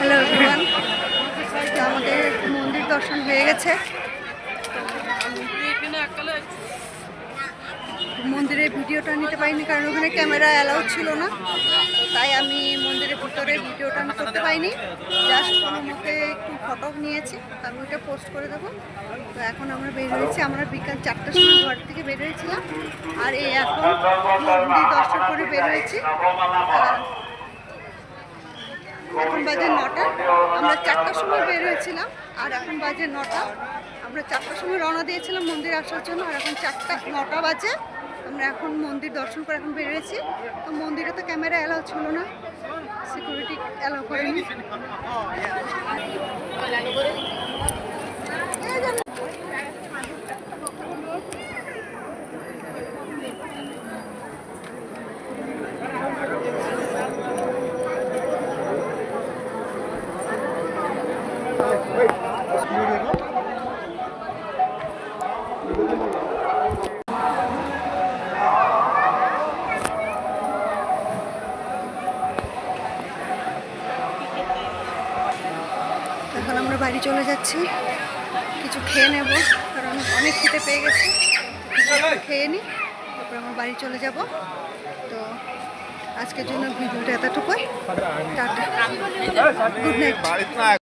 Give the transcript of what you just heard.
Hello everyone, আমাদের মন্দির দর্শন হয়ে গেছে। মন্দিরের ভিডিওটা নিতে পারিনি কারণ ওখানে ক্যামেরা অ্যালাউ ছিল না, তাই আমি মন্দিরের ভিতরে ভিডিওটা আমি করতে পারিনি। জাস্ট কোনো মতে একটু ফটো নিয়েছি, আমি ওটা পোস্ট করে দেবো। তো এখন আমরা বের হয়েছি, আমরা বিকাল 4টার সময় ঘর থেকে বের হয়েছিলাম, আর এই এখন মন্দির দর্শন করে বের হয়েছি। এখন বাজে 9টা, আমরা 4টার সময় বের হয়েছিলাম আর এখন বাজে 9টা। আমরা 4টার সময় রওনা দিয়েছিলাম মন্দির আসার জন্য, আর এখন 9টা বাজে। আমরা এখন মন্দির দর্শন করে এখন বের হয়েছি। তো মন্দিরে তো ক্যামেরা অ্যালাউ ছিল না, সিকিউরিটি অ্যালাউ করেনি। এখন আমরা বাড়ি চলে যাচ্ছি, কিছু খেয়ে নেব কারণ অনেক খেতে পেয়ে গেছি। খেয়ে নিই, তারপর আমরা বাড়ি চলে যাব। তো আজকের জন্য ভিডিওটা এতটুকুই। Tata, good night.